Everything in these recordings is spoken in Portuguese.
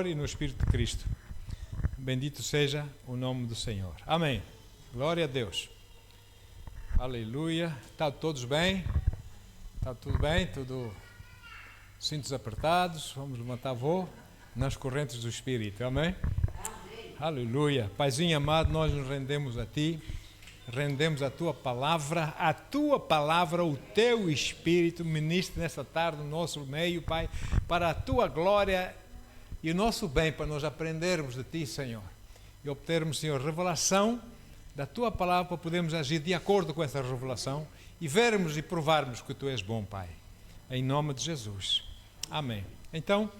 e no Espírito de Cristo. Bendito seja o nome do Senhor. Amém. Glória a Deus. Aleluia. Está todos bem? Está tudo bem? Tudo cintos apertados? Vamos levantar voo nas correntes do Espírito. Amém? Amém. Aleluia. Paizinho amado, nós nos rendemos a Ti. Rendemos a Tua palavra, o Teu Espírito ministre nessa tarde no nosso meio, Pai, para a Tua glória e o nosso bem, para nós aprendermos de Ti, Senhor, e obtermos, Senhor, revelação da Tua palavra, para podermos agir de acordo com essa revelação e vermos e provarmos que Tu és bom, Pai, em nome de Jesus. Amém. Então,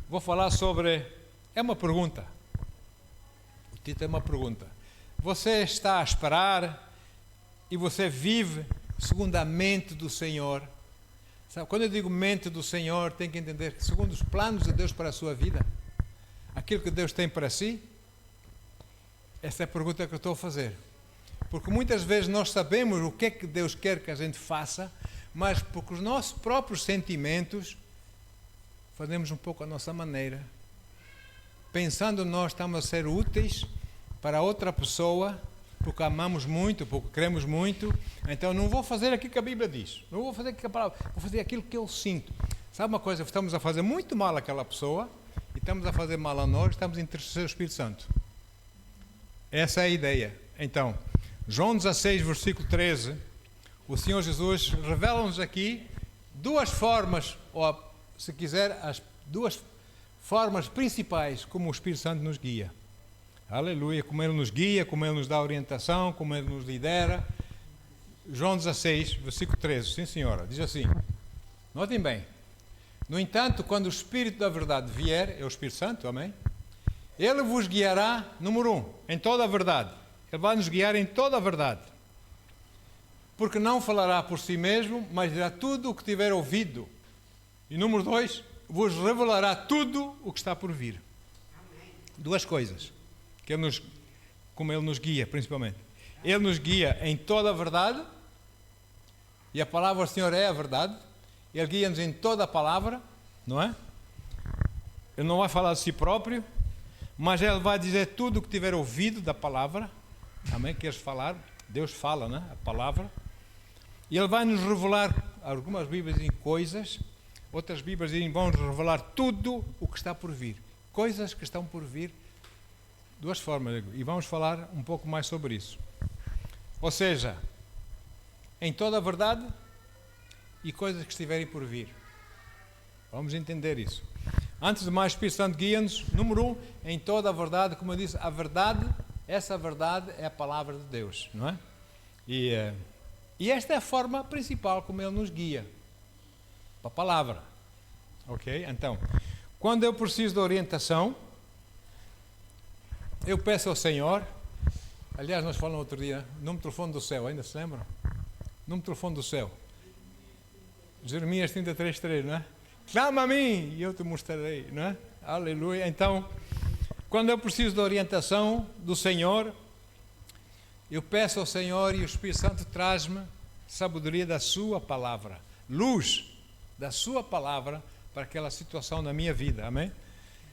vou falar sobre, é uma pergunta, o título é uma pergunta. Você está a esperar e você vive segundo a mente do Senhor. Sabe, quando eu digo mente do Senhor, tem que entender que segundo os planos de Deus para a sua vida, aquilo que Deus tem para si, essa é a pergunta que eu estou a fazer. Porque muitas vezes nós sabemos o que é que Deus quer que a gente faça, mas porque os nossos próprios sentimentos fazemos um pouco a nossa maneira. Pensando nós estamos a ser úteis para outra pessoa, porque amamos muito, porque queremos muito, então não vou fazer aquilo que a Bíblia diz, não vou fazer aquilo que a palavra, vou fazer aquilo que eu sinto. Sabe uma coisa, estamos a fazer muito mal àquela pessoa, e estamos a fazer mal a nós, estamos a entristecer o Espírito Santo. Essa é a ideia. Então, João 16, versículo 13, o Senhor Jesus revela-nos aqui duas formas, ou se quiser, as duas formas principais como o Espírito Santo nos guia. Aleluia, como Ele nos guia, como Ele nos dá orientação, como Ele nos lidera. João 16, versículo 13, sim senhora, diz assim, notem bem, no entanto, quando o Espírito da verdade vier, é o Espírito Santo, amém? Ele vos guiará, número 1, em toda a verdade. Ele vai nos guiar em toda a verdade. Porque não falará por si mesmo, mas dirá tudo o que tiver ouvido. E número 2, vos revelará tudo o que está por vir. Amém. Duas coisas. Como Ele nos guia, principalmente. Ele nos guia em toda a verdade, e a palavra do Senhor é a verdade. Ele guia-nos em toda a palavra, não é? Ele não vai falar de si próprio, mas Ele vai dizer tudo o que tiver ouvido da palavra. Amém? Queres falar? Deus fala, né? A palavra. E Ele vai nos revelar, algumas Bíblias dizem coisas, outras Bíblias dizem, vão nos revelar tudo o que está por vir. Coisas que estão por vir. Duas formas, e vamos falar um pouco mais sobre isso. Ou seja, em toda a verdade e coisas que estiverem por vir. Vamos entender isso. Antes de mais, o Espírito Santo guia-nos, número 1, em toda a verdade, como eu disse, a verdade, essa verdade é a palavra de Deus, não é? E esta é a forma principal como Ele nos guia, para a palavra. Ok? Então, quando eu preciso de orientação, eu peço ao Senhor, aliás, nós falamos outro dia, número de telefone do céu, ainda se lembram? Número de telefone do céu. Jeremias 33:3, não é? Clama a mim e eu te mostrarei, não é? Aleluia. Então, quando eu preciso de orientação do Senhor, eu peço ao Senhor e o Espírito Santo traz-me sabedoria da sua palavra, luz da sua palavra para aquela situação na minha vida, amém?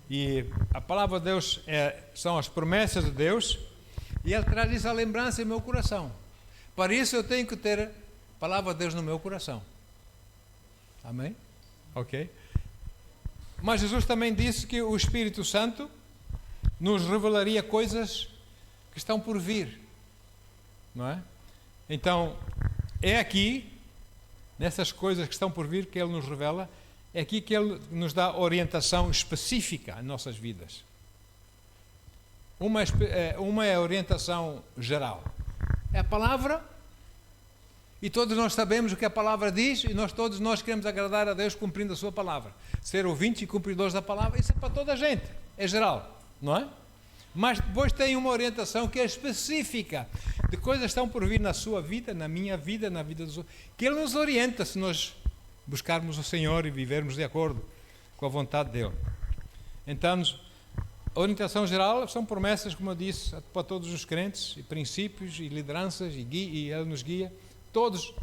E a palavra de Deus são as promessas de Deus, e Ele traz isso à lembrança em meu coração. Para isso eu tenho que ter a palavra de Deus no meu coração. Amém? Ok? Mas Jesus também disse que o Espírito Santo nos revelaria coisas que estão por vir. Não é? Então, é aqui, nessas coisas que estão por vir, que Ele nos revela. É aqui que Ele nos dá orientação específica às nossas vidas. Uma é a orientação geral. É a palavra, e todos nós sabemos o que a palavra diz, e todos nós queremos agradar a Deus cumprindo a sua palavra. Ser ouvintes e cumpridores da palavra, isso é para toda a gente, é geral, não é? Mas depois tem uma orientação que é específica, de coisas que estão por vir na sua vida, na minha vida, na vida dos outros, que Ele nos orienta se nós buscarmos o Senhor e vivermos de acordo com a vontade dEle. Então, a orientação geral são promessas, como eu disse, para todos os crentes, e princípios, e lideranças, e Ele nos guia, todos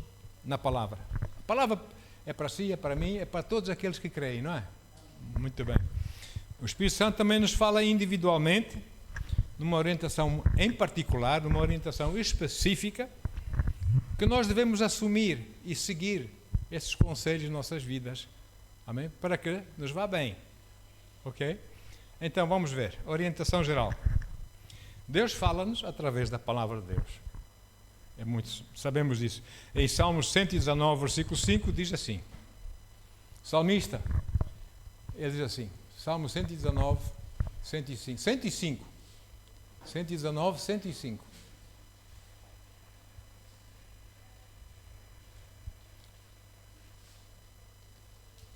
na palavra. A palavra é para si, é para mim, é para todos aqueles que creem, não é? Muito bem. O Espírito Santo também nos fala individualmente, numa orientação em particular, numa orientação específica, que nós devemos assumir e seguir esses conselhos em nossas vidas. Amém? Para que nos vá bem. Ok? Então vamos ver. Orientação geral. Deus fala-nos através da palavra de Deus. Sabemos disso. Em Salmos 119, versículo 5, diz assim. Salmista, ele diz assim, Salmo 119, 105. 119, 105.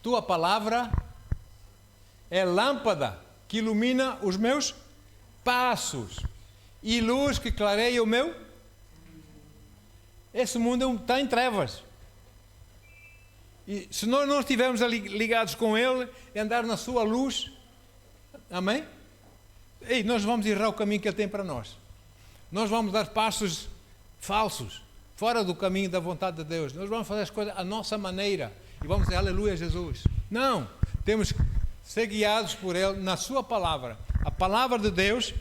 Tua palavra é lâmpada que ilumina os meus passos e luz que clareia o meu. Esse mundo está em trevas. E se nós não estivermos ligados com Ele e andar na sua luz, amém? E nós vamos errar o caminho que Ele tem para nós. Nós vamos dar passos falsos, fora do caminho da vontade de Deus. Nós vamos fazer as coisas à nossa maneira e vamos dizer aleluia Jesus. Não, temos que ser guiados por Ele na sua palavra. A palavra de Deus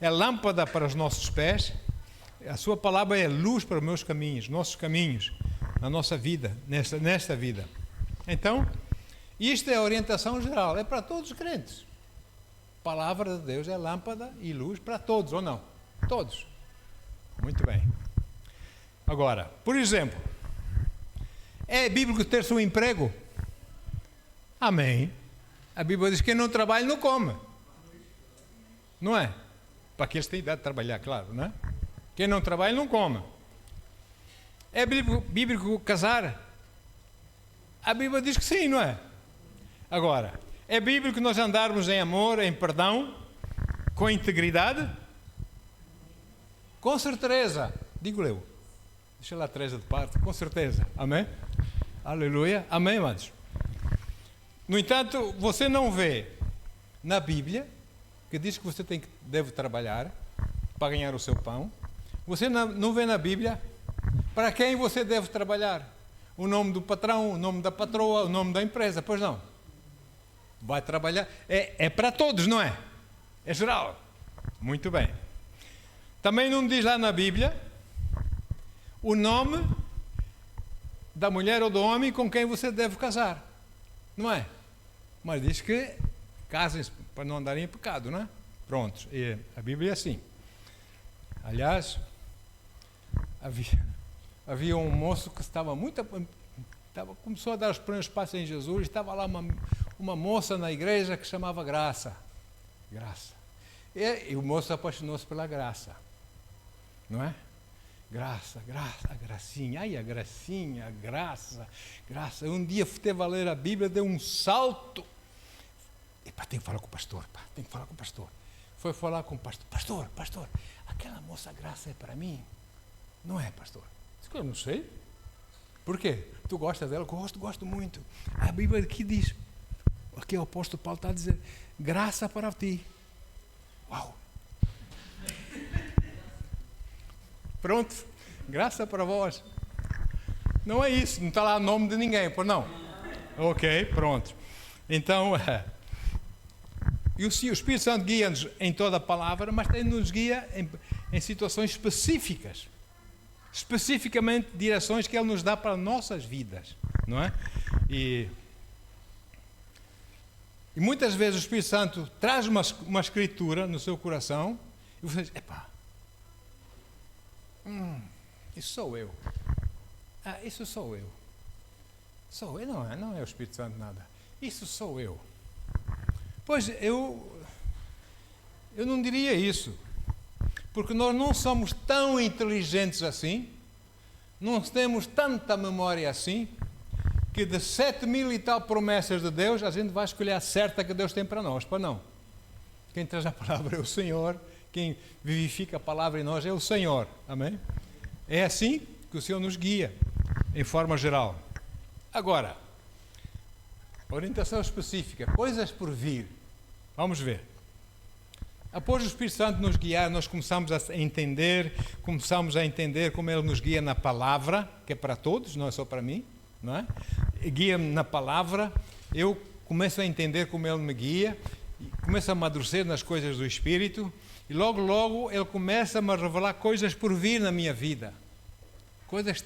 é lâmpada para os nossos pés. A sua palavra é luz para os meus caminhos, nossos caminhos, na nossa vida, nesta vida. Então, isto é a orientação geral, é para todos os crentes. A palavra de Deus é lâmpada e luz para todos, ou não? Todos. Muito bem. Agora, por exemplo, é bíblico ter-se um emprego? Amém. A Bíblia diz que quem não trabalha não come. Não é? Para aqueles que têm idade de trabalhar, claro, não é? Quem não trabalha não come. É bíblico casar? A Bíblia diz que sim, não é? Agora, é bíblico nós andarmos em amor, em perdão, com integridade? Com certeza, digo eu. Deixa lá a Teresa de parte, com certeza. Amém? Aleluia. Amém, amados? No entanto, você não vê na Bíblia, que diz que você deve trabalhar para ganhar o seu pão. Você não vê na Bíblia para quem você deve trabalhar. O nome do patrão, o nome da patroa, o nome da empresa. Pois não. Vai trabalhar. É para todos, não é? É geral. Muito bem. Também não diz lá na Bíblia o nome da mulher ou do homem com quem você deve casar. Não é? Mas diz que casem-se para não andarem em pecado, não é? Pronto. E a Bíblia é assim. Aliás, havia um moço que começou a dar os primeiros passos em Jesus, estava lá uma moça na igreja que chamava Graça. Graça. E o moço apaixonou-se pela graça. Não é? Graça, a gracinha. Ai, a gracinha, a graça. Um dia teve a ler a Bíblia, deu um salto. Epá, tenho que falar com o pastor, Foi falar com o pastor. Pastor, aquela moça Graça é para mim? Não é, pastor? Diz que eu não sei. Por quê? Tu gosta dela? Gosto muito. A Bíblia aqui diz, aqui o apóstolo Paulo está a dizer, graça para ti. Uau! Pronto, graça para vós. Não é isso, não está lá o nome de ninguém, por não? Ok, pronto. Então, e o Espírito Santo guia-nos em toda a palavra, mas também nos guia em situações específicas. Especificamente direções que Ele nos dá para nossas vidas, não é? E muitas vezes o Espírito Santo traz uma escritura no seu coração e você diz, epá, isso sou eu. Isso sou eu. Sou eu, não é o Espírito Santo nada. Isso sou eu. Pois eu não diria isso, porque nós não somos tão inteligentes assim, não temos tanta memória assim, que de 7.000 e tal promessas de Deus, a gente vai escolher a certa que Deus tem para nós, para não. Quem traz a palavra é o Senhor, quem vivifica a palavra em nós é o Senhor, amém? É assim que o Senhor nos guia, em forma geral. Agora, orientação específica, coisas por vir. Vamos ver. Após o Espírito Santo nos guiar, nós começamos a entender como Ele nos guia na palavra, que é para todos, não é só para mim, não é? Guia-me na palavra, eu começo a entender como Ele me guia, começo a amadurecer nas coisas do Espírito, e logo, logo Ele começa a me revelar coisas por vir na minha vida. Coisas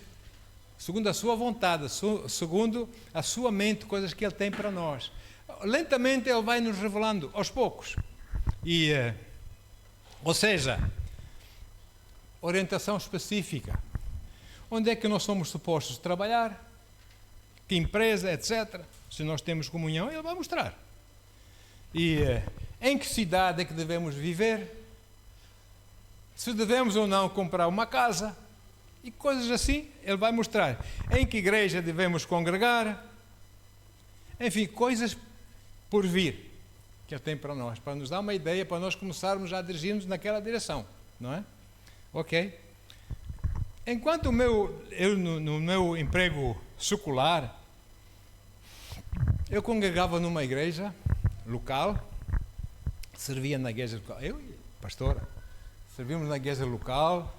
segundo a sua vontade, segundo a sua mente, coisas que Ele tem para nós. Lentamente Ele vai nos revelando, aos poucos. Ou seja, orientação específica. Onde é que nós somos supostos trabalhar? Que empresa, etc. Se nós temos comunhão, Ele vai mostrar. E em que cidade é que devemos viver? Se devemos ou não comprar uma casa? E coisas assim, Ele vai mostrar. Em que igreja devemos congregar? Enfim, coisas por vir que Ele tem para nós, para nos dar uma ideia, para nós começarmos a dirigir-nos naquela direção, não é? Ok? Enquanto no meu emprego secular, eu congregava numa igreja local, servia na igreja local, eu e a pastora, servíamos na igreja local,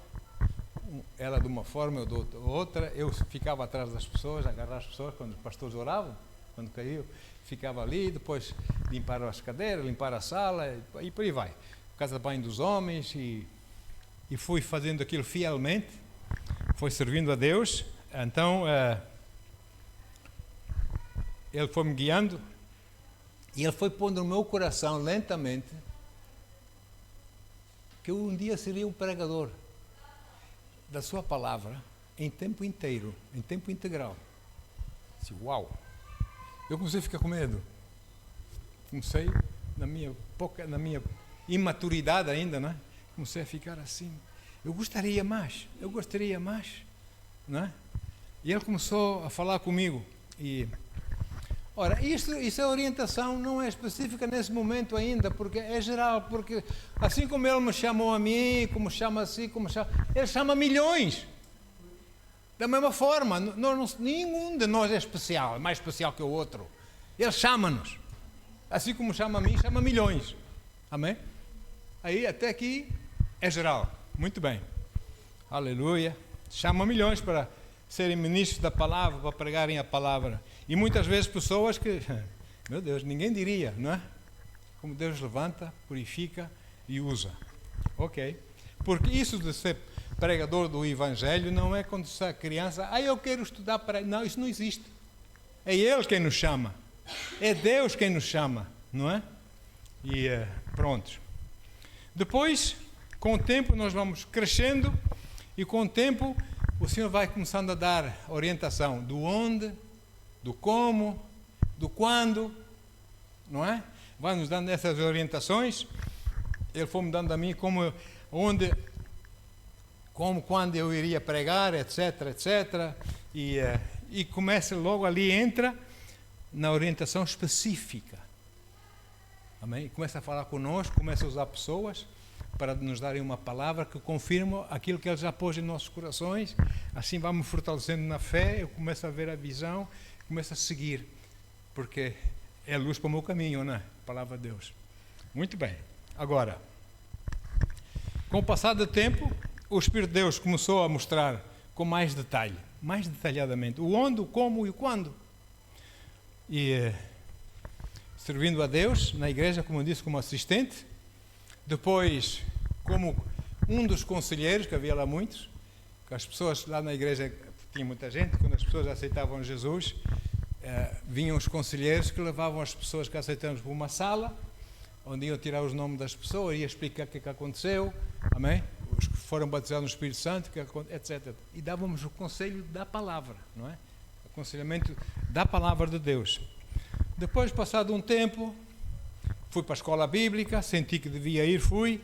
ela de uma forma, eu de outra, eu ficava atrás das pessoas, agarrar as pessoas quando os pastores oravam, quando caiu, ficava ali, depois limpar as cadeiras, limpar a sala, e por aí vai. Casa de banho dos homens, e fui fazendo aquilo fielmente, fui servindo a Deus. Então, Ele foi me guiando, e Ele foi pondo no meu coração, lentamente, que eu um dia seria um pregador da sua palavra em tempo inteiro, em tempo integral. Disse, uau! Eu comecei a ficar com medo. Comecei, na minha imaturidade ainda, né? Comecei a ficar assim. Eu gostaria mais, né? E Ele começou a falar comigo. Ora, isso é orientação, não é específica nesse momento ainda, porque é geral, porque assim como Ele me chamou a mim, Ele chama milhões. Da mesma forma, nenhum de nós é especial, mais especial que o outro. Ele chama-nos. Assim como chama a mim, chama milhões. Amém? Aí até aqui é geral. Muito bem. Aleluia. Chama milhões para serem ministros da palavra, para pregarem a palavra. E muitas vezes pessoas que, meu Deus, ninguém diria, não é? Como Deus levanta, purifica e usa. Ok? Porque isso de ser pregador do Evangelho não é quando você é criança, eu quero estudar para... Não, isso não existe. É Ele quem nos chama. É Deus quem nos chama, não é? E pronto. Depois, com o tempo, nós vamos crescendo e com o tempo o Senhor vai começando a dar orientação do onde, do como, do quando, não é? Vai nos dando essas orientações. Ele foi me dando a mim quando eu iria pregar, etc, etc. E começa logo ali, entra na orientação específica. Amém? Começa a falar conosco, começa a usar pessoas para nos darem uma palavra que confirma aquilo que Ele já pôs em nossos corações. Assim vamos fortalecendo na fé, eu começo a ver a visão, começo a seguir, porque é luz para o meu caminho, não é? A palavra de Deus. Muito bem. Agora, com o passar do tempo, o Espírito de Deus começou a mostrar com mais detalhe, mais detalhadamente, o onde, o como e o quando. E servindo a Deus na igreja, como eu disse, como assistente, depois como um dos conselheiros, que havia lá muitos, que as pessoas lá na igreja, tinha muita gente, quando as pessoas aceitavam Jesus, vinham os conselheiros que levavam as pessoas que aceitamos para uma sala, onde iam tirar os nomes das pessoas, ia explicar o que aconteceu, amém? Os que foram batizados no Espírito Santo, etc. E dávamos o conselho da palavra, não é? O aconselhamento da palavra de Deus. Depois, passado um tempo, fui para a escola bíblica, senti que devia ir, fui,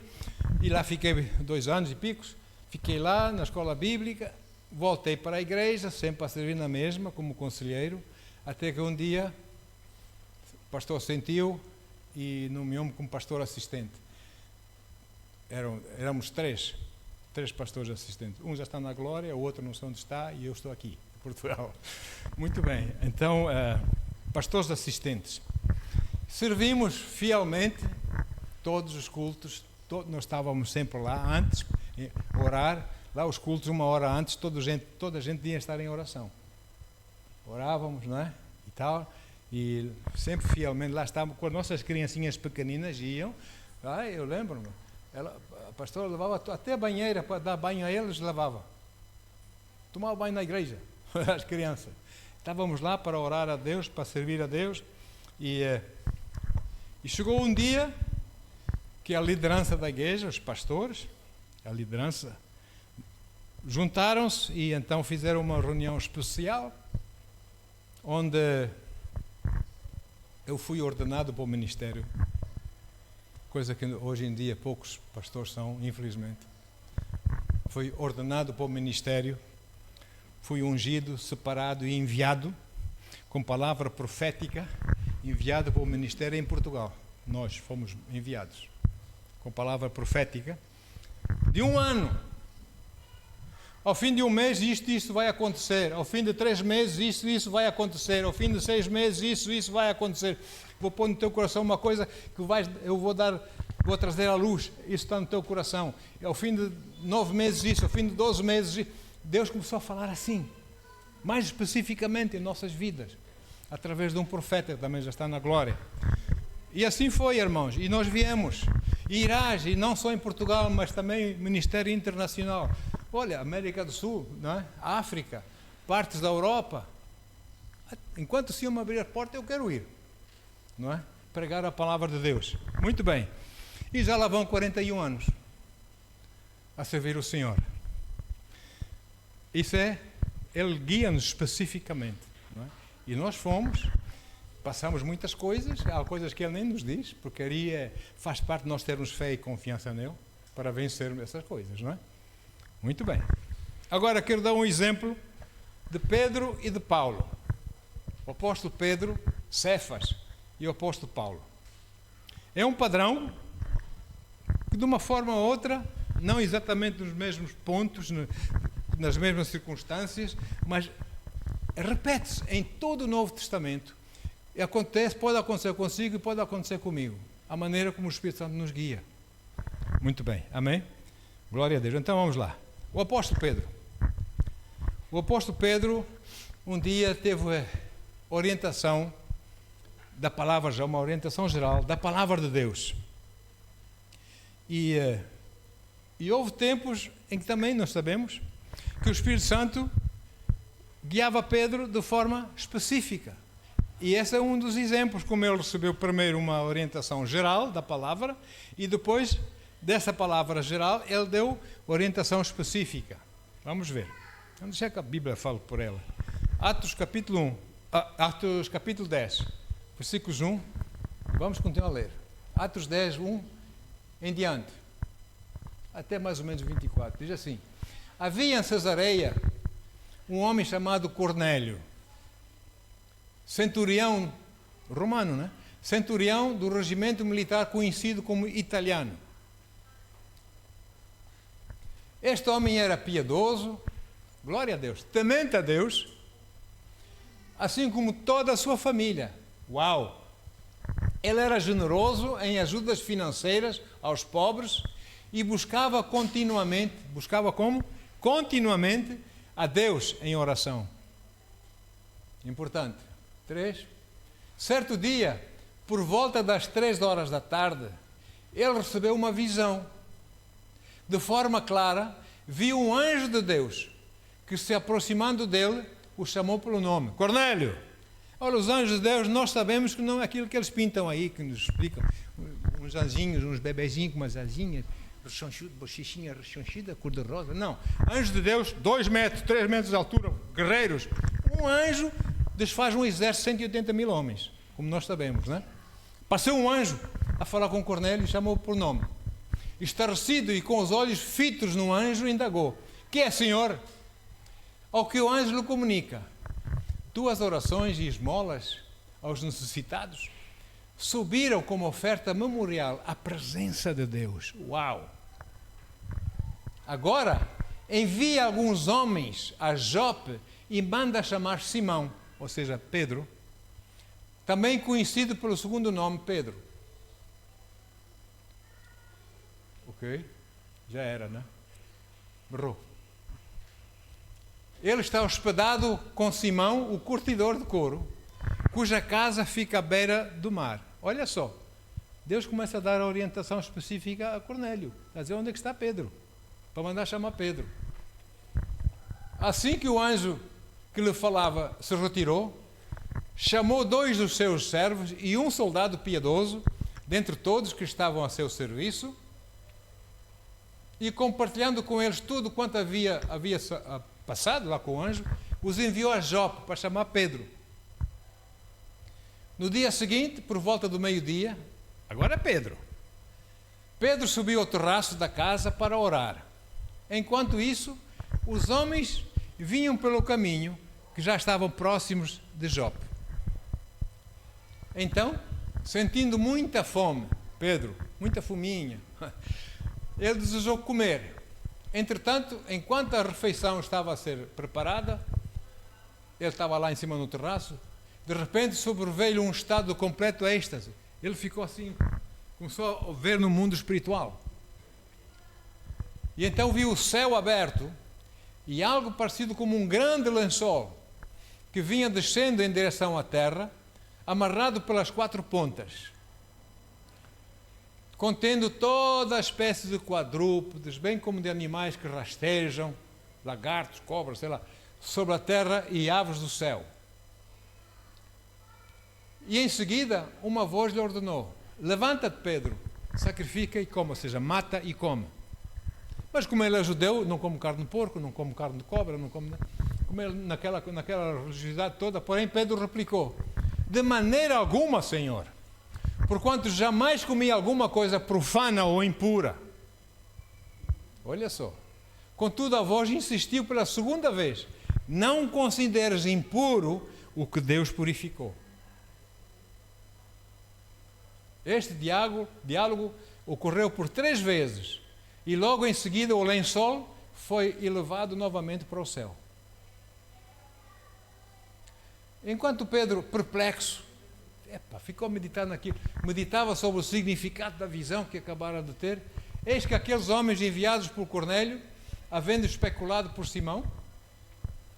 e lá fiquei 2 anos e picos, fiquei lá na escola bíblica, voltei para a igreja, sempre a servir na mesma, como conselheiro, até que um dia o pastor sentiu e nomeou-me como pastor assistente. Éramos três pastores assistentes. Um já está na glória, o outro não sei onde está, e eu estou aqui, em Portugal. Muito bem, então, pastores assistentes. Servimos fielmente todos os cultos, nós estávamos sempre lá antes, orar, lá os cultos 1 hora antes, toda a gente ia estar em oração. Orávamos, não é? E tal, E sempre fielmente lá estavam, com as nossas criancinhas pequeninas iam. Eu lembro-me, a pastora levava até a banheira para dar banho a eles, lavava. Tomava banho na igreja, as crianças. Estávamos lá para orar a Deus, para servir a Deus. E chegou um dia que a liderança da igreja, os pastores, a liderança, juntaram-se e então fizeram uma reunião especial, onde eu fui ordenado para o ministério, coisa que hoje em dia poucos pastores são, infelizmente. Fui ordenado para o ministério, fui ungido, separado e enviado, com palavra profética, enviado para o ministério em Portugal. Nós fomos enviados, com palavra profética, de 1 ano. Ao fim de 1 mês, isto vai acontecer. Ao fim de 3 meses, isso vai acontecer. Ao fim de 6 meses, isso vai acontecer. Vou pôr no teu coração uma coisa que eu vou trazer à luz. Isso está no teu coração. Ao fim de 9 meses, isso. Ao fim de 12 meses, Deus começou a falar assim, mais especificamente em nossas vidas, através de um profeta que também já está na glória. E assim foi, irmãos. E nós viemos. E irás, e não só em Portugal, mas também Ministério Internacional. Olha, América do Sul, não é? África, partes da Europa. Enquanto o Senhor me abrir a porta, eu quero ir, não é? Pregar a palavra de Deus. Muito bem. E já lá vão 41 anos a servir o Senhor. Isso Ele guia-nos especificamente, não é? E nós passamos muitas coisas, há coisas que Ele nem nos diz, porque aí faz parte de nós termos fé e confiança nele, para vencermos essas coisas, não é? Muito bem. Agora quero dar um exemplo de Pedro e de Paulo. O apóstolo Pedro, Cefas, e o apóstolo Paulo. É um padrão que, de uma forma ou outra, não exatamente nos mesmos pontos, nas mesmas circunstâncias, mas repete-se em todo o Novo Testamento. E pode acontecer consigo e pode acontecer comigo. A maneira como o Espírito Santo nos guia. Muito bem. Amém? Glória a Deus. Então vamos lá. O apóstolo Pedro. O apóstolo Pedro um dia teve orientação da palavra, já uma orientação geral da palavra de Deus. E houve tempos em que também nós sabemos que o Espírito Santo guiava Pedro de forma específica. E esse é um dos exemplos, como ele recebeu primeiro uma orientação geral da palavra e depois dessa palavra geral ele deu orientação específica. Vamos ver. Vamos deixar que a Bíblia fale por ela. Atos capítulo 10, versículos 1. Vamos continuar a ler. Atos 10, 1 em diante. Até mais ou menos 24. Diz assim: havia em Cesareia um homem chamado Cornélio, centurião romano, né? Centurião do regimento militar conhecido como italiano. Este homem era piedoso, glória a Deus, temente a Deus, assim como toda a sua família. Uau! Ele era generoso em ajudas financeiras aos pobres e buscava continuamente a Deus em oração. Importante. 3. Certo dia, por volta das 3 horas da tarde, ele recebeu uma visão. De forma clara, viu um anjo de Deus que, se aproximando dele, o chamou pelo nome: Cornélio. Olha, os anjos de Deus, nós sabemos que não é aquilo que eles pintam aí, que nos explicam. Uns anjinhos, uns bebezinhos com umas asinhas, rechonchudo, bochichinha rechonchida, cor-de-rosa. Não. Anjos de Deus, 2 metros, 3 metros de altura, guerreiros. Um anjo desfaz um exército de 180 mil homens, como nós sabemos, não é? Passou um anjo a falar com Cornélio e chamou por nome. Estarrecido e com os olhos fitos no anjo, indagou: que é, Senhor? Ao que o anjo lhe comunica: tuas orações e esmolas aos necessitados subiram como oferta memorial à presença de Deus. Uau! Agora envia alguns homens a Jope e manda chamar Simão, ou seja, Pedro, também conhecido pelo segundo nome Pedro. Ok? Já era, né? Berrou. Ele está hospedado com Simão, o curtidor de couro, cuja casa fica à beira do mar. Olha só, Deus começa a dar a orientação específica a Cornélio. Está a dizer onde é que está Pedro, para mandar chamar Pedro. Assim que o anjo que lhe falava se retirou, chamou 2 dos seus servos e um soldado piedoso, dentre todos que estavam a seu serviço, e compartilhando com eles tudo quanto havia passado lá com o anjo, os enviou a Jope para chamar Pedro. No dia seguinte, por volta do meio-dia, agora é Pedro. Pedro subiu ao terraço da casa para orar. Enquanto isso, os homens vinham pelo caminho que já estavam próximos de Jope. Então, sentindo muita fome, Pedro, muita fominha, ele desejou comer. Entretanto, enquanto a refeição estava a ser preparada, ele estava lá em cima no terraço, de repente sobreveio-lhe um estado de completo êxtase. Ele ficou assim, começou a ver no mundo espiritual. E então viu o céu aberto e algo parecido como um grande lençol que vinha descendo em direção à terra, amarrado pelas 4 pontas, contendo toda a espécie de quadrúpedes, bem como de animais que rastejam, lagartos, cobras, sei lá, sobre a terra e aves do céu. E em seguida, uma voz lhe ordenou: levanta-te, Pedro, sacrifica e come, ou seja, mata e come. Mas como ele é judeu, não come carne de porco, não come carne de cobra, não come ele naquela religiosidade toda. Porém, Pedro replicou: de maneira alguma, Senhor, porquanto jamais comi alguma coisa profana ou impura. Olha só. Contudo, a voz insistiu pela segunda vez: não consideres impuro o que Deus purificou. Este diálogo ocorreu por 3 vezes e logo em seguida o lençol foi elevado novamente para o céu. Enquanto Pedro, perplexo, ficou a meditar naquilo, meditava sobre o significado da visão que acabara de ter, eis que aqueles homens enviados por Cornélio, havendo especulado por Simão,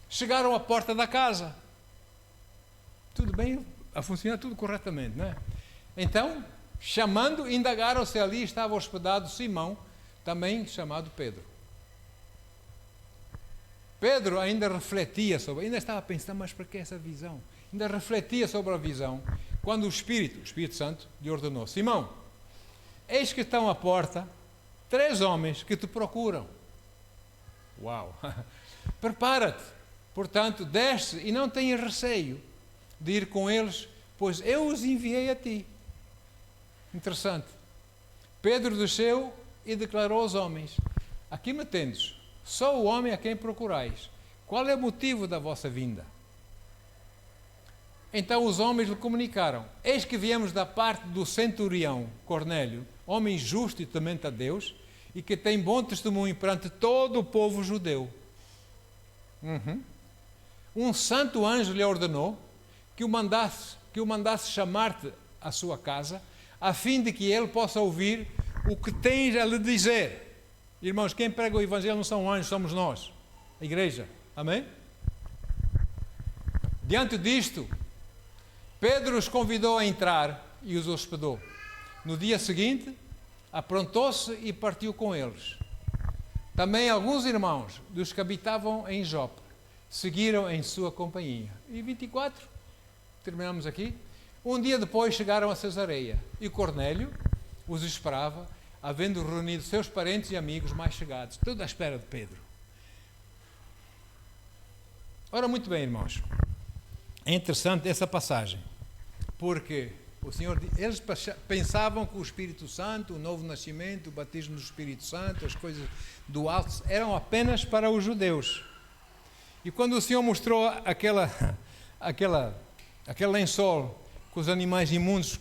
chegaram à porta da casa. Tudo bem, a funcionar tudo corretamente, não é? Então, chamando, indagaram se ali estava hospedado Simão, também chamado Pedro. Pedro ainda refletia sobre, ainda estava pensando, mas para que essa visão? Ainda refletia sobre a visão, quando o Espírito Santo lhe ordenou: Simão, eis que estão à porta 3 homens que te procuram. Uau! Prepara-te, portanto, desce e não tenhas receio de ir com eles, pois eu os enviei a ti. Interessante. Pedro desceu e declarou aos homens: aqui me tendes, só o homem a quem procurais. Qual é o motivo da vossa vinda? Então os homens lhe comunicaram: eis que viemos da parte do centurião Cornélio, homem justo e temente a Deus, e que tem bom testemunho perante todo o povo judeu. Um santo anjo lhe ordenou que o mandasse chamar-te à sua casa, a fim de que ele possa ouvir o que tens a lhe dizer. Irmãos, quem prega o Evangelho não são anjos, somos nós, a igreja. Amém? Diante disto, Pedro os convidou a entrar e os hospedou. No dia seguinte, aprontou-se e partiu com eles. Também alguns irmãos dos que habitavam em Jope seguiram em sua companhia. E 24, terminamos aqui. Um dia depois chegaram a Cesareia e Cornélio os esperava, havendo reunido seus parentes e amigos mais chegados, tudo à espera de Pedro. Ora, muito bem, irmãos, é interessante essa passagem, porque eles pensavam que o Espírito Santo, o novo nascimento, o batismo do Espírito Santo, as coisas do alto, eram apenas para os judeus. E quando o Senhor mostrou aquele lençol com os animais imundos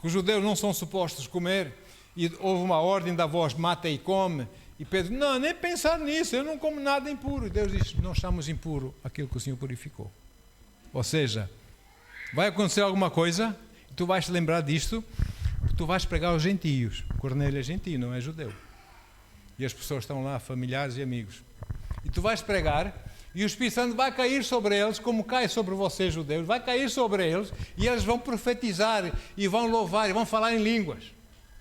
que os judeus não são supostos comer, e houve uma ordem da voz: mata e come, e Pedro: não, nem pensar nisso, eu não como nada impuro. E Deus diz: não chamamos impuro aquilo que o Senhor purificou. Ou seja, vai acontecer alguma coisa, e tu vais te lembrar disto, tu vais pregar aos gentios. Cornélio é gentio, não é judeu, e as pessoas estão lá, familiares e amigos, e tu vais pregar E o Espírito Santo vai cair sobre eles, como cai sobre vocês, judeus, vai cair sobre eles, e eles vão profetizar, e vão louvar, e vão falar em línguas.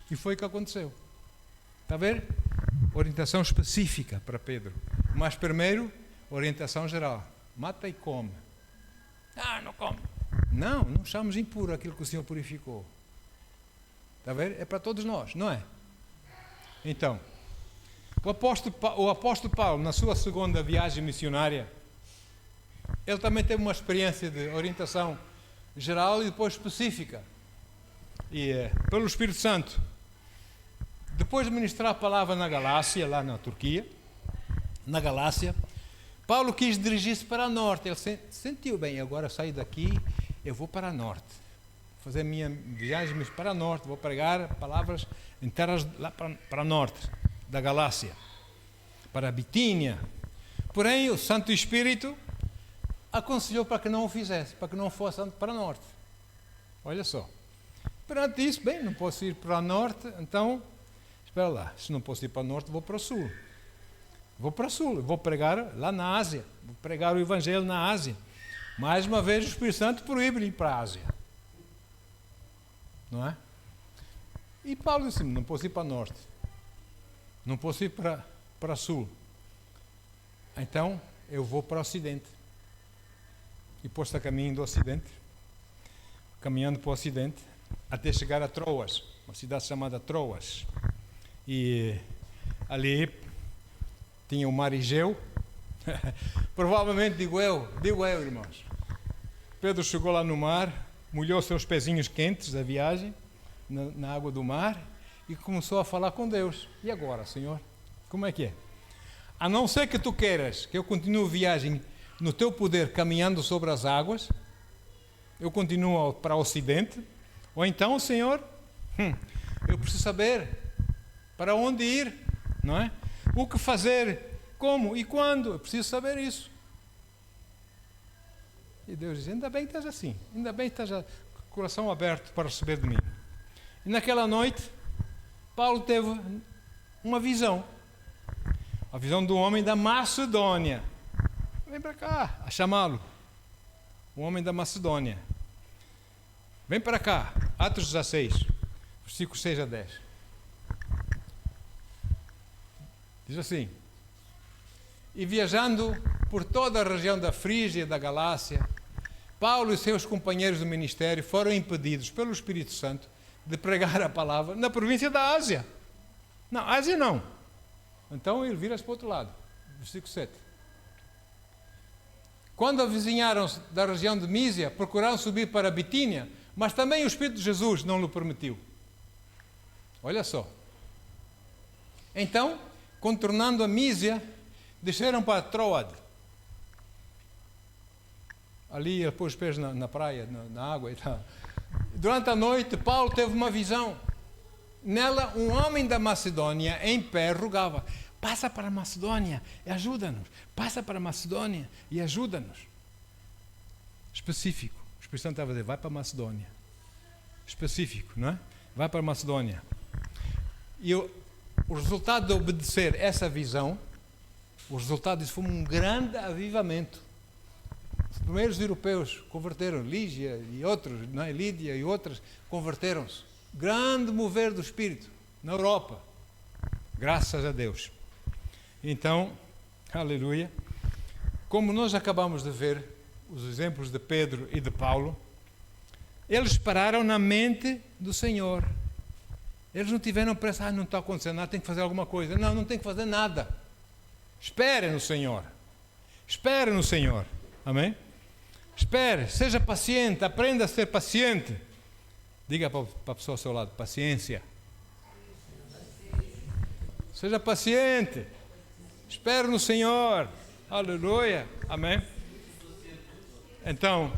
E foi o que aconteceu. Está a ver? Orientação específica para Pedro. Mas primeiro, orientação geral. Mata e come. Não come. Não chamamos impuro aquilo que o Senhor purificou. Está a ver? É para todos nós, não é? Então, o apóstolo Paulo, na sua segunda viagem missionária, ele também teve uma experiência de orientação geral e depois específica. E pelo Espírito Santo, depois de ministrar a palavra na Galácia, lá na Turquia, na Galácia, Paulo quis dirigir-se para o norte. Ele sentiu bem, agora saio daqui, eu vou para o norte. Fazer minha viagem para o norte, vou pregar palavras em terras lá para o norte da Galácia, para a Bitínia. Porém, o Santo Espírito aconselhou para que não o fizesse, para que não fosse para o norte. Olha só. Perante isso, bem, não posso ir para o norte, então, espera lá, se não posso ir para o norte, vou para o sul. Vou para o sul, vou pregar lá na Ásia, vou pregar o Evangelho na Ásia. Mais uma vez, o Espírito Santo proíbe ir para a Ásia. Não é? E Paulo disse, não posso ir para o norte, não posso ir para o sul. Então, eu vou para o ocidente. E pôs-se a caminho do ocidente, caminhando para o ocidente, até chegar a Troas, uma cidade chamada Troas. E ali tinha o mar Egeu. Provavelmente, digo eu, irmãos. Pedro chegou lá no mar, molhou seus pezinhos quentes da viagem, na água do mar, e começou a falar com Deus. E agora, Senhor? Como é que é? A não ser que tu queiras que eu continue a viagem no teu poder, caminhando sobre as águas, eu continuo para o ocidente, ou então, Senhor, eu preciso saber para onde ir, não é? O que fazer, como e quando, eu preciso saber isso. E Deus diz, ainda bem que estás assim, ainda bem que estás com o coração aberto para receber de mim. E naquela noite, Paulo teve uma visão, a visão do homem da Macedônia. Vem para cá, a chamá-lo, o homem da Macedônia. Vem para cá, Atos 16, versículos 6 a 10. Diz assim, e viajando por toda a região da Frígia e da Galácia, Paulo e seus companheiros do ministério foram impedidos pelo Espírito Santo de pregar a palavra na província da Ásia. Não, Ásia não. Então ele vira-se para o outro lado, versículo 7. Quando avizinharam-se da região de Mísia, procuraram subir para a Bitínia, mas também o Espírito de Jesus não lhe permitiu. Olha só. Então, contornando a Mísia, desceram para Troade. Ali ele pôs os pés na praia, na água e tal. Durante a noite, Paulo teve uma visão. Nela, um homem da Macedônia, em pé, rogava, passa para a Macedônia e ajuda-nos. Passa para a Macedônia e ajuda-nos. Específico. O Espírito Santo estava a dizer, vai para a Macedônia. Específico, não é? Vai para a Macedônia. E o resultado de obedecer essa visão, o resultado disso foi um grande avivamento. Os primeiros europeus converteram, Lígia e outros, não é? Lídia e outras, converteram-se. Grande mover do Espírito na Europa. Graças a Deus. Então, aleluia. Como nós acabamos de ver, os exemplos de Pedro e de Paulo, eles pararam na mente do Senhor. Eles não tiveram pressa, não está acontecendo nada, tem que fazer alguma coisa. Não tem que fazer nada. Espere no Senhor. Espere no Senhor. Amém? Espere, seja paciente, aprenda a ser paciente. Diga para a pessoa ao seu lado, paciência. Seja paciente. Espere no Senhor. Aleluia. Amém? Então,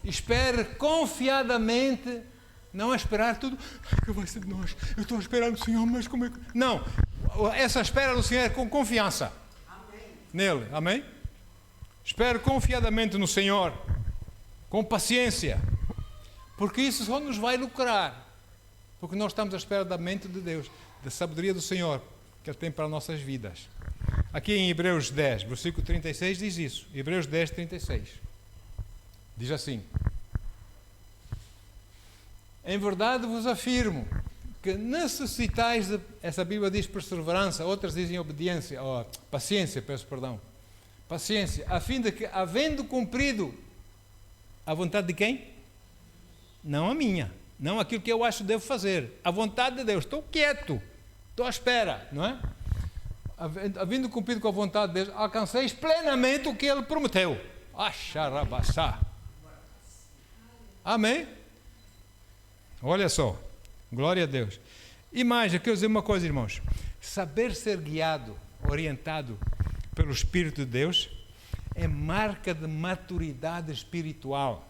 espere confiadamente. Não é esperar tudo. Que vai ser de nós? Eu estou a esperar no Senhor, mas como é que... Não. Essa espera do Senhor é com confiança. Amém. Nele. Amém? Espere confiadamente no Senhor. Com paciência. Porque isso só nos vai lucrar. Porque nós estamos à espera da mente de Deus, da sabedoria do Senhor que Ele tem para as nossas vidas. Aqui em Hebreus 10, versículo 36 diz isso. Hebreus 10, 36. Diz assim: em verdade vos afirmo que necessitais de, essa Bíblia diz perseverança, outras dizem obediência, ou paciência, peço perdão. Paciência, a fim de que, havendo cumprido a vontade de quem? Não a minha, não aquilo que eu acho que devo fazer, a vontade de Deus. Estou quieto, estou à espera, não é? Havendo cumprido com a vontade de Deus, alcanceis plenamente o que Ele prometeu. Axarabassá. Amém? Olha só, glória a Deus. E mais, eu quero dizer uma coisa, irmãos. Saber ser guiado, orientado pelo Espírito de Deus é marca de maturidade espiritual.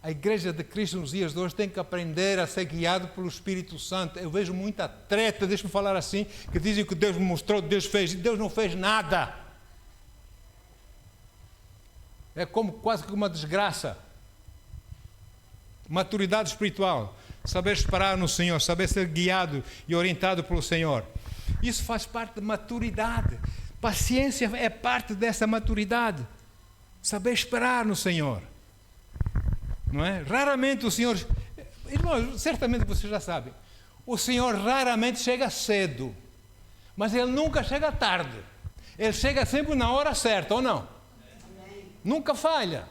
A Igreja de Cristo nos dias de hoje tem que aprender a ser guiado pelo Espírito Santo. Eu vejo muita treta, deixa-me falar assim, que dizem que Deus me mostrou, Deus fez, e Deus não fez nada. É como quase que uma desgraça. Maturidade espiritual, saber esperar no Senhor, saber ser guiado e orientado pelo Senhor. Isso faz parte de maturidade. Paciência é parte dessa maturidade. Saber esperar no Senhor. Não é? Raramente o Senhor... Irmãos, certamente vocês já sabem. O Senhor raramente chega cedo. Mas Ele nunca chega tarde. Ele chega sempre na hora certa, ou não? Amém. Nunca falha.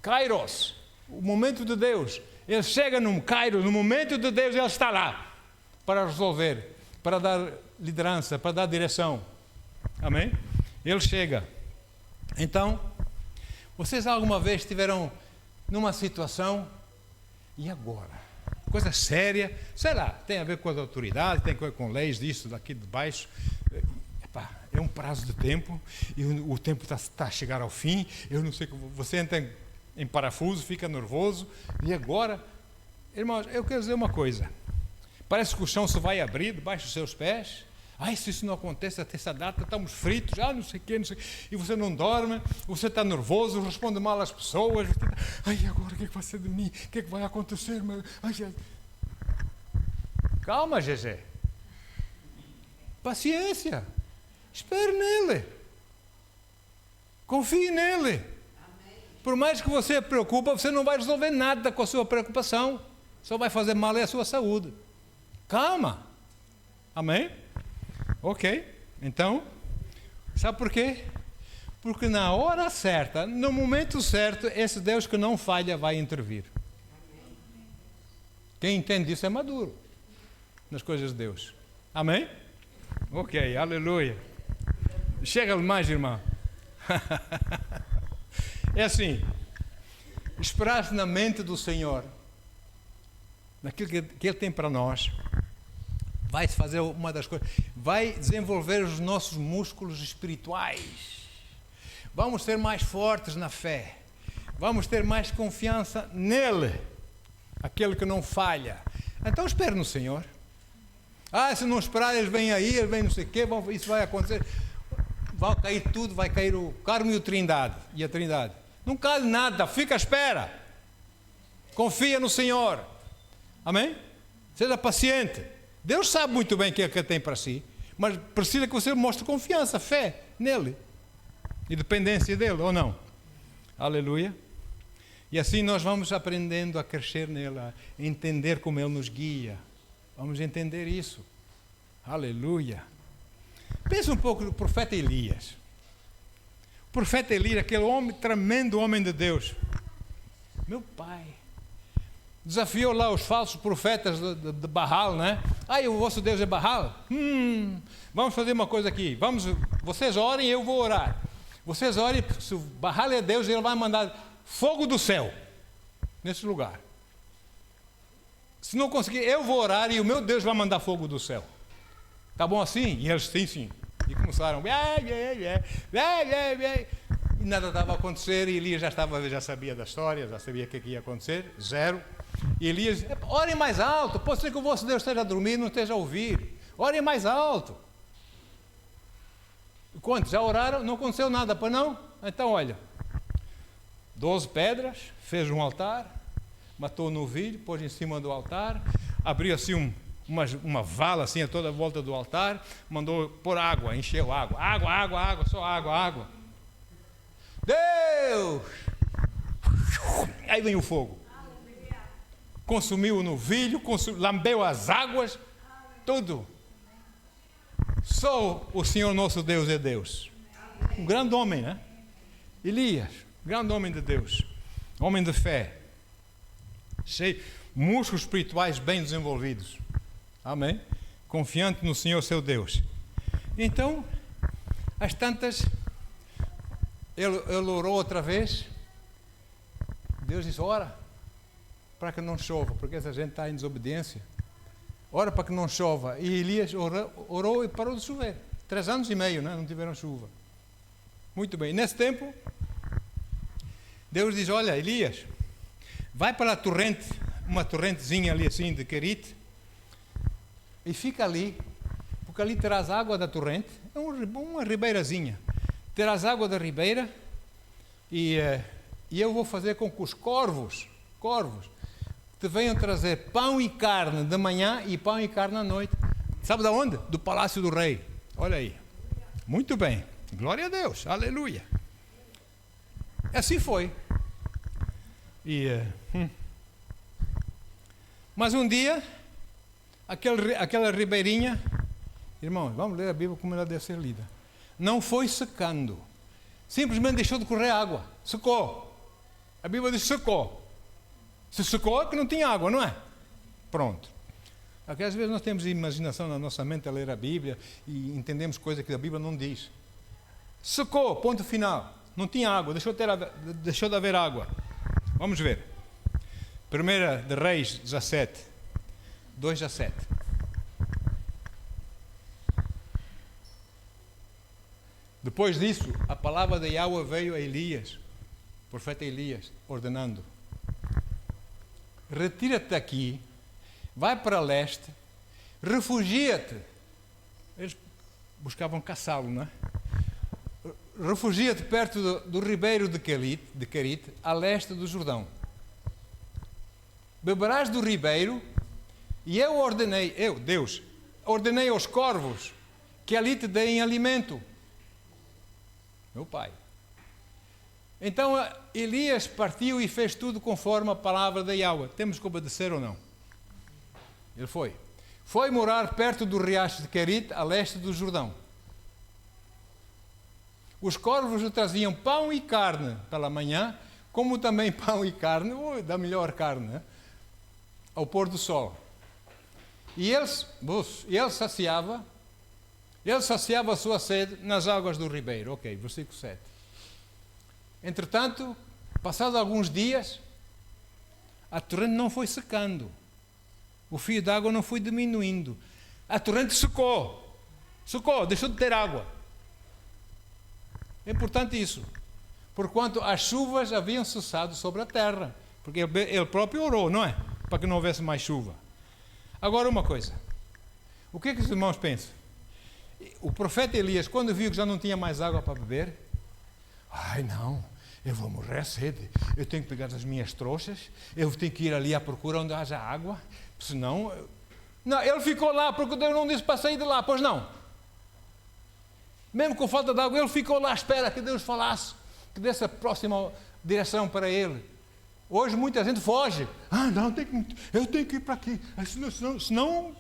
Kairos, o momento de Deus. Ele chega no Kairos, no momento de Deus, Ele está lá para resolver, para dar liderança, para dar direção. Amém? Ele chega. Então, vocês alguma vez estiveram numa situação, e agora? Coisa séria, sei lá, tem a ver com as autoridades, tem a ver com leis disso, daqui de baixo. Epá, é um prazo de tempo, e o tempo está a chegar ao fim, eu não sei, você entra em parafuso, fica nervoso, e agora? Irmãos, eu quero dizer uma coisa, parece que o chão se vai abrir debaixo dos seus pés. Ai, se isso não acontece até essa data, estamos fritos, não sei o quê, e você não dorme, você está nervoso, responde mal às pessoas. Ai, agora o que vai ser de mim? O que vai acontecer? Ai. Calma, GG. Paciência. Espere nele. Confie nele. Por mais que você se preocupe, você não vai resolver nada com a sua preocupação. Só vai fazer mal à sua saúde. Calma. Amém? Ok, então, sabe por quê? Porque na hora certa, no momento certo, esse Deus que não falha vai intervir. Quem entende isso é maduro nas coisas de Deus. Amém? Ok, aleluia. Chega mais, irmão. É assim, esperar na mente do Senhor, naquilo que Ele tem para nós, vai fazer uma das coisas, vai desenvolver os nossos músculos espirituais. Vamos ser mais fortes na fé. Vamos ter mais confiança nele, aquele que não falha. Então espere no Senhor. Se não esperar, eles vêm aí, eles vêm não sei o quê, isso vai acontecer. Vai cair tudo, vai cair o Carmo e a Trindade. Não cai nada, fica à espera. Confia no Senhor. Amém? Seja paciente. Deus sabe muito bem o que é que Ele tem para si, mas precisa que você mostre confiança, fé nele e dependência dele, ou não? Aleluia. E assim nós vamos aprendendo a crescer nele, a entender como Ele nos guia. Vamos entender isso. Aleluia. Pensa um pouco no profeta Elias. O profeta Elias, aquele homem, tremendo homem de Deus. Meu pai. Desafiou lá os falsos profetas de Baal, né? O vosso Deus é Baal? Vamos fazer uma coisa aqui. Vocês orem e eu vou orar. Vocês orem, se o Baal é Deus, Ele vai mandar fogo do céu nesse lugar. Se não conseguir, eu vou orar e o meu Deus vai mandar fogo do céu. Tá bom assim? E eles, sim. E começaram, e nada estava a acontecer, e Elias já sabia da história, já sabia o que ia acontecer, zero. E Elias, orem mais alto, pode ser que o vosso Deus esteja a dormir, não esteja a ouvir. Orem mais alto. Quantos já oraram? Não aconteceu nada, pois não? Então olha, 12 pedras, fez um altar, matou um novilho, pôs em cima do altar, abriu assim uma vala assim a toda a volta do altar, mandou pôr água, encheu água, só água. Deus! Aí vem o fogo. Consumiu o novilho, lambeu as águas, tudo. Só o Senhor nosso Deus é Deus. Um grande homem, né? Elias, grande homem de Deus, homem de fé, cheio, músculos espirituais bem desenvolvidos. Amém? Confiante no Senhor seu Deus. Então, às tantas, ele orou outra vez. Deus disse: ora para que não chova, porque essa gente está em desobediência. Ora para que não chova. E Elias orou e parou de chover. 3 anos e meio, né? Não tiveram chuva. Muito bem. Nesse tempo, Deus diz: olha, Elias, vai para a torrente, uma torrentezinha ali assim de Querite, e fica ali, porque ali terás água da torrente, é uma ribeirazinha. Terás água da ribeira, e eu vou fazer com que os corvos te venham trazer pão e carne de manhã e pão e carne à noite. Sabe de onde? Do palácio do rei. Olha aí. Muito bem. Glória a Deus. Aleluia. Assim foi. Mas um dia, aquela ribeirinha, irmãos, vamos ler a Bíblia como ela deve ser lida. Não foi secando. Simplesmente deixou de correr água. Secou. A Bíblia diz secou. Se secou é que não tinha água, não é? Pronto. Porque às vezes nós temos imaginação na nossa mente a ler a Bíblia e entendemos coisas que a Bíblia não diz. Secou, ponto final. Não tinha água, deixou de haver água. Vamos ver. 1 de Reis 17, 2 a 7. Depois disso, a palavra de Yahweh veio a Elias, profeta Elias, ordenando: retira-te daqui, vai para leste, refugia-te. Eles buscavam caçá-lo, não é? Refugia-te perto do ribeiro de Querite, a leste do Jordão. Beberás do ribeiro, e Deus, ordenei aos corvos que ali te deem alimento. Meu pai. Então Elias partiu e fez tudo conforme a palavra de Yahweh. Temos que obedecer ou não? Ele foi. Foi morar perto do riacho de Querite, a leste do Jordão. Os corvos lhe traziam pão e carne pela manhã, como também pão e carne, da melhor carne, né? Ao pôr do sol. E ele saciava a sua sede nas águas do ribeiro. Ok, versículo 7. Entretanto, passados alguns dias, a torrente não foi secando. O fio d'água não foi diminuindo. A torrente secou, deixou de ter água. É importante isso. Porquanto as chuvas haviam cessado sobre a terra. Porque ele próprio orou, não é? Para que não houvesse mais chuva. Agora uma coisa. O que é que os irmãos pensam? O profeta Elias, quando viu que já não tinha mais água para beber, ai não, eu vou morrer a sede, eu tenho que pegar as minhas trouxas, eu tenho que ir ali à procura onde haja água, senão... Não, ele ficou lá porque Deus não disse para sair de lá, pois não. Mesmo com falta de água, ele ficou lá à espera que Deus falasse, que desse a próxima direção para ele. Hoje muita gente foge. Ah, não, eu tenho que ir para aqui. Senão...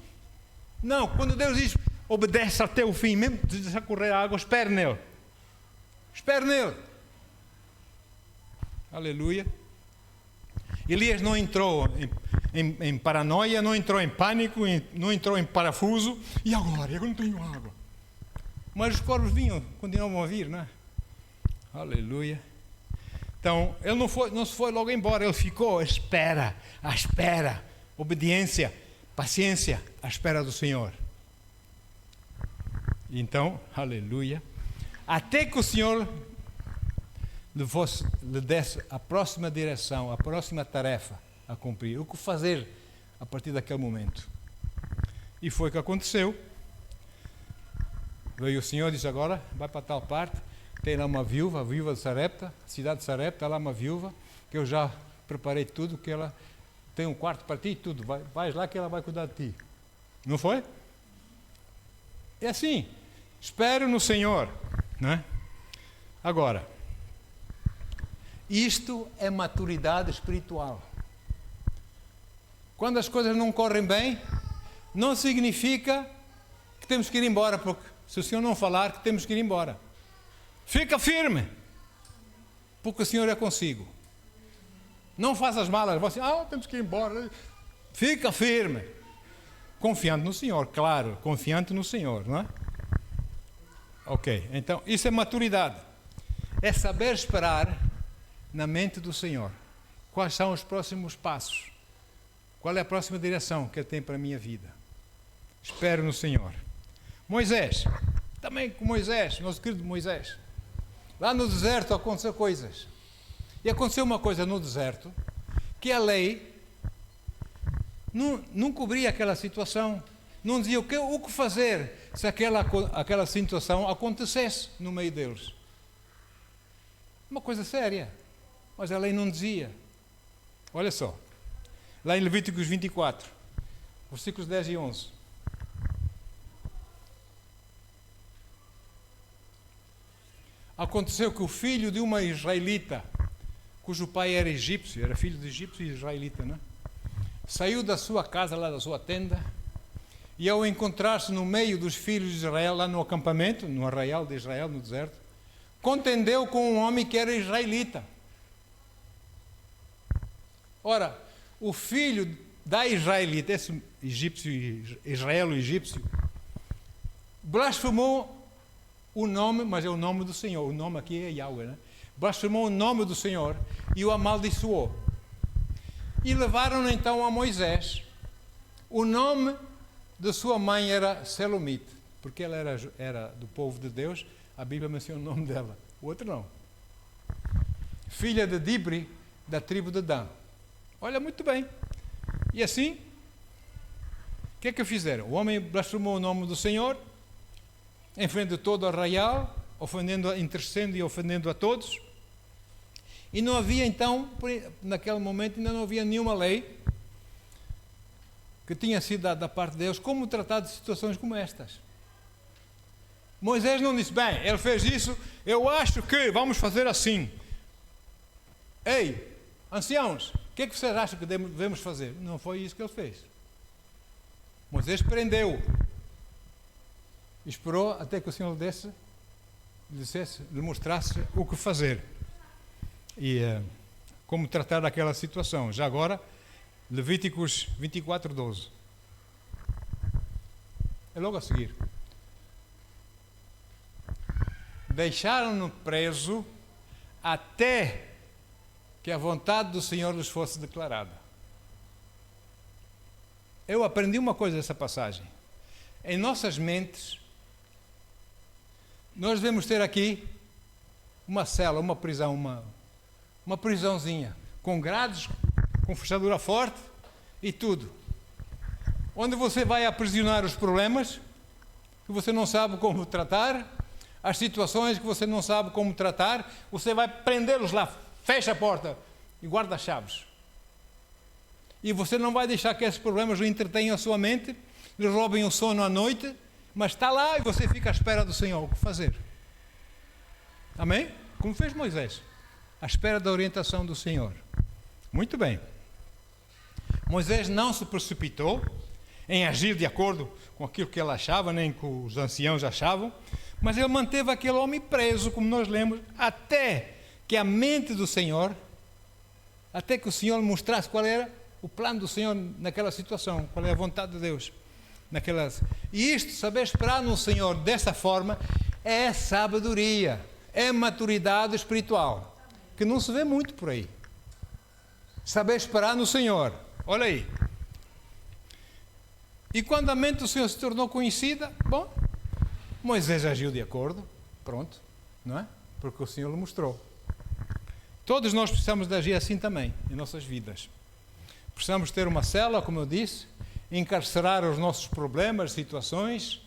Não, quando Deus diz, obedece até o fim, mesmo de deixar correr a água, espere nele. Espere nele. Aleluia. Elias não entrou em paranoia, não entrou em pânico, não entrou em parafuso. E agora? Eu não tenho água. Mas os corvos continuavam a vir, não é? Aleluia. Então, ele não se foi logo embora, ele ficou à espera, obediência, paciência, à espera do Senhor. Então, aleluia, até que o Senhor lhe desse a próxima direção, a próxima tarefa a cumprir, o que fazer a partir daquele momento. E foi o que aconteceu. Veio o Senhor e disse: agora vai para tal parte, tem lá uma viúva, a viúva de Sarepta, cidade de Sarepta, está lá uma viúva, que eu já preparei tudo, que ela tem um quarto para ti e tudo, vais lá que ela vai cuidar de ti. Não foi? É assim, espero no Senhor, né? Agora, isto é maturidade espiritual. Quando as coisas não correm bem, não significa que temos que ir embora, porque se o Senhor não falar, que temos que ir embora. Fica firme, porque o Senhor é consigo. Não faça as malas, você, temos que ir embora. Fica firme, confiante no Senhor, claro, confiante no Senhor, não é? Ok, então isso é maturidade. É saber esperar na mente do Senhor. Quais são os próximos passos? Qual é a próxima direção que Ele tem para a minha vida? Espero no Senhor. Moisés, também com Moisés, nosso querido Moisés. Lá no deserto aconteceu coisas. E aconteceu uma coisa no deserto, que a lei não cobria aquela situação. Não dizia o que fazer se aquela situação acontecesse no meio deles. Uma coisa séria. Mas a lei não dizia. Olha só. Lá em Levíticos 24, versículos 10 e 11. Aconteceu que o filho de uma israelita, cujo pai era egípcio, era filho de egípcio e israelita, né? Saiu da sua casa, lá da sua tenda, e ao encontrar-se no meio dos filhos de Israel, lá no acampamento, no arraial de Israel, no deserto, contendeu com um homem que era israelita. Ora, o filho da israelita, esse egípcio, Israel, o egípcio, blasfemou o nome, mas é o nome do Senhor, o nome aqui é Yahweh, né? Blasfemou o nome do Senhor e o amaldiçoou. E levaram então a Moisés. O nome de sua mãe era Selomite, porque ela era do povo de Deus, a Bíblia menciona o nome dela, o outro não. Filha de Dibri, da tribo de Dan. Olha, muito bem. E assim, o que é que fizeram? O homem blasfemou o nome do Senhor, em frente de todo o arraial, entristecendo e ofendendo a todos. E não havia então, naquele momento, ainda não havia nenhuma lei que tinha sido dada da parte de Deus como tratar de situações como estas. Moisés não disse, bem, ele fez isso, eu acho que vamos fazer assim. Ei, anciãos, o que é que vocês acham que devemos fazer? Não foi isso que ele fez. Moisés prendeu. Esperou até que o Senhor lhe mostrasse o que fazer. E como tratar daquela situação. Já agora, Levíticos 24, 12. É logo a seguir. Deixaram-no preso até que a vontade do Senhor lhes fosse declarada. Eu aprendi uma coisa dessa passagem. Em nossas mentes, nós devemos ter aqui uma cela, uma prisão, uma prisãozinha, com grades, com fechadura forte e tudo. Onde você vai aprisionar os problemas que você não sabe como tratar, as situações que você não sabe como tratar, você vai prendê-los lá, fecha a porta e guarda as chaves. E você não vai deixar que esses problemas lhe entretenham a sua mente, lhe roubem o sono à noite, mas está lá e você fica à espera do Senhor. O que fazer? Amém? Como fez Moisés. À espera da orientação do Senhor. Muito bem. Moisés não se precipitou em agir de acordo com aquilo que ele achava, nem que os anciãos achavam, mas ele manteve aquele homem preso, como nós lemos, até que a mente do Senhor, até que o Senhor lhe mostrasse qual era o plano do Senhor naquela situação, qual é a vontade de Deus. E isto, saber esperar no Senhor dessa forma, é sabedoria, é maturidade espiritual, que não se vê muito por aí. Saber esperar no Senhor, olha aí. E quando a mente do Senhor se tornou conhecida, bom, Moisés agiu de acordo, pronto, não é? Porque o Senhor lhe mostrou. Todos nós precisamos de agir assim também, em nossas vidas. Precisamos ter uma cela, como eu disse, encarcerar os nossos problemas, situações.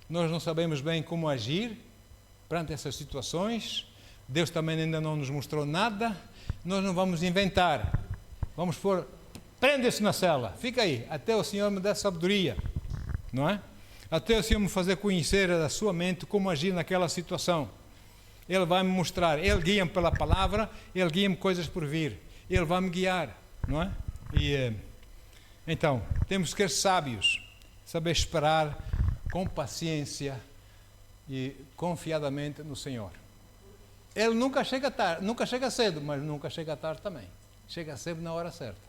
Nós não sabemos bem como agir perante essas situações. Deus também ainda não nos mostrou nada. Nós não vamos inventar. Vamos pôr, prende-se na cela, fica aí, até o Senhor me dê sabedoria. não é? Até o Senhor me fazer conhecer a sua mente, como agir naquela situação. Ele vai me mostrar, Ele guia-me pela palavra, Ele guia-me coisas por vir, Ele vai me guiar, não é? Então, temos que ser sábios, saber esperar com paciência e confiadamente no Senhor. Ele nunca chega tarde, nunca chega cedo, mas nunca chega tarde também. Chega sempre na hora certa.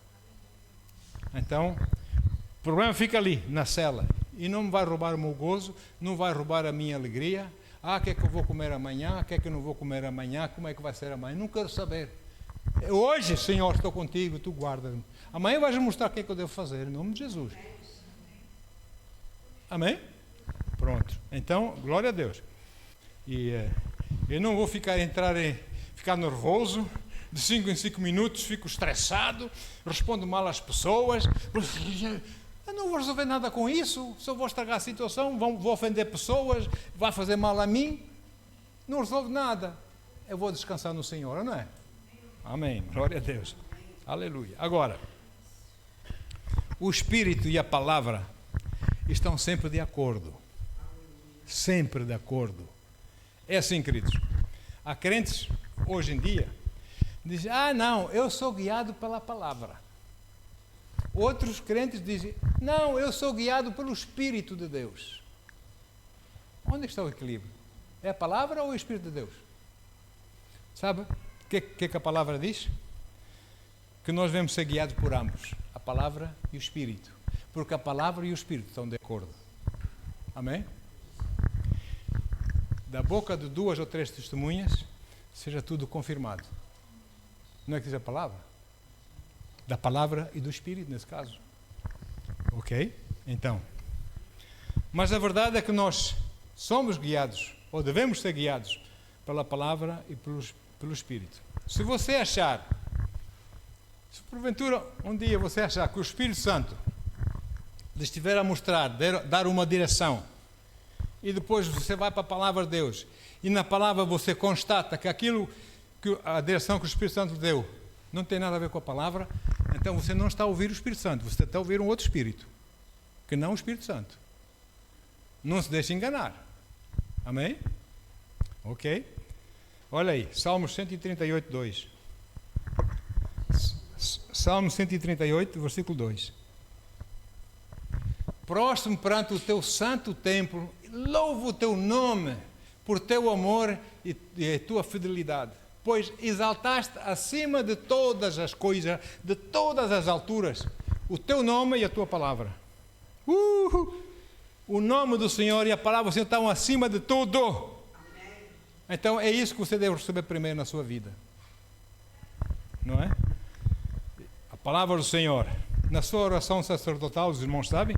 Então, o problema fica ali, na cela. E não me vai roubar o meu gozo, não vai roubar a minha alegria. O que é que eu vou comer amanhã? O que é que eu não vou comer amanhã? Como é que vai ser amanhã? Não quero saber. Hoje, Senhor, estou contigo, tu guarda-me. Amanhã vais mostrar o que é que eu devo fazer, em nome de Jesus. Amém? Pronto. Então, glória a Deus. E eu não vou ficar nervoso. De 5 em 5 minutos fico estressado, respondo mal às pessoas. Eu não vou resolver nada com isso. Só vou estragar a situação, vou ofender pessoas, vai fazer mal a mim. Não resolve nada. Eu vou descansar no Senhor, não é? Amém. Glória a Deus. Aleluia. Agora, o Espírito e a palavra estão sempre de acordo. Sempre de acordo. É assim, queridos. Há crentes, hoje em dia, dizem, não, eu sou guiado pela palavra. Outros crentes dizem, não, eu sou guiado pelo Espírito de Deus. Onde está o equilíbrio? É a palavra ou o Espírito de Deus? Sabe o que a palavra diz? Que nós devemos ser guiados por ambos, a palavra e o Espírito. Porque a palavra e o Espírito estão de acordo. Amém? Da boca de 2 ou 3 testemunhas, seja tudo confirmado. Não é que diz a palavra? Da palavra e do Espírito, nesse caso. Ok? Então. Mas a verdade é que nós somos guiados, ou devemos ser guiados, pela palavra e pelo Espírito. Se você achar, se porventura um dia você achar que o Espírito Santo lhe estiver a mostrar, dar uma direção, e depois você vai para a palavra de Deus, e na palavra você constata que aquilo, que a direção que o Espírito Santo lhe deu, não tem nada a ver com a palavra, então você não está a ouvir o Espírito Santo, você está a ouvir um outro Espírito, que não o Espírito Santo. Não se deixe enganar. Amém? Ok? Olha aí, Salmos 138, 2. Salmo 138, versículo 2. Prostro-me perante o teu santo templo, louvo o teu nome por teu amor e a tua fidelidade, pois exaltaste acima de todas as coisas, de todas as alturas, o teu nome e a tua palavra. O nome do Senhor e a palavra do Senhor estão acima de tudo. Então é isso que você deve receber primeiro na sua vida, não é? A palavra do Senhor. Na sua oração sacerdotal, os irmãos sabem,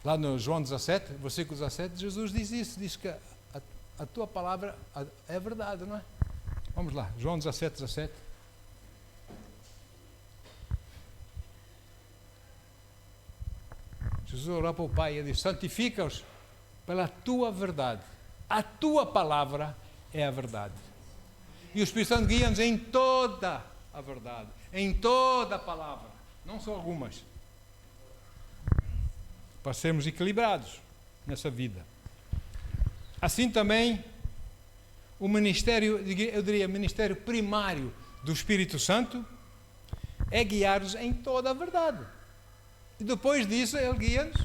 lá no João 17, versículo 17, Jesus diz isso, diz que a tua palavra é verdade, não é? Vamos lá, João 17, 17. Jesus orou para o Pai e disse, santifica-os pela tua verdade. A tua palavra é a verdade. E o Espírito Santo guia-nos em toda a verdade, em toda a palavra, não só algumas, para sermos equilibrados nessa vida. Assim também, o ministério, eu diria, ministério primário do Espírito Santo é guiar-nos em toda a verdade. E depois disso, Ele guia-nos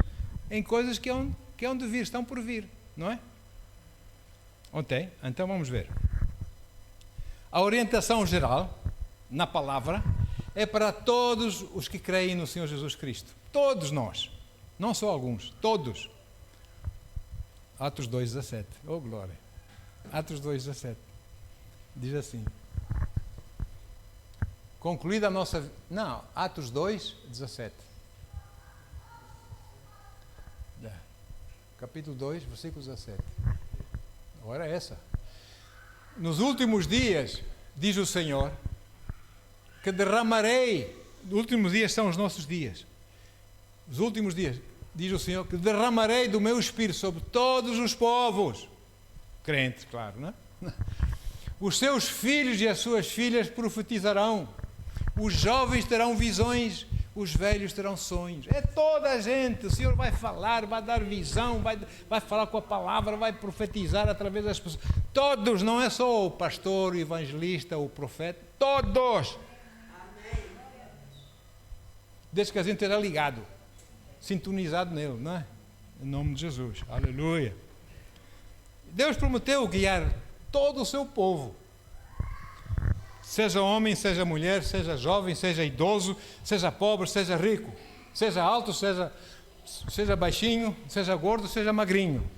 em coisas que hão de vir, estão por vir, não é? Ok, então vamos ver. A orientação geral, na palavra, é para todos os que creem no Senhor Jesus Cristo. Todos nós. Não só alguns, todos. Atos 2,17. Oh, glória. Atos 2,17. Diz assim. Concluída a nossa... Não, Atos 2,17. Capítulo 2, versículo 17. Agora é essa. Nos últimos dias, diz o Senhor, que derramarei... Os últimos dias são os nossos dias. Os últimos dias, diz o Senhor, que derramarei do meu Espírito sobre todos os povos. Crentes, claro, não é? Os seus filhos e as suas filhas profetizarão. Os jovens terão visões. os velhos terão sonhos. É toda a gente. O Senhor vai falar, vai dar visão, vai falar com a palavra, vai profetizar através das pessoas. Todos, não é só o pastor, o evangelista, o profeta, todos. Desde que a gente esteja ligado, sintonizado nele, não é? Em nome de Jesus, aleluia. Deus prometeu guiar todo o seu povo, seja homem, seja mulher, seja jovem, seja idoso, seja pobre, seja rico, seja alto, seja baixinho, seja gordo, seja magrinho.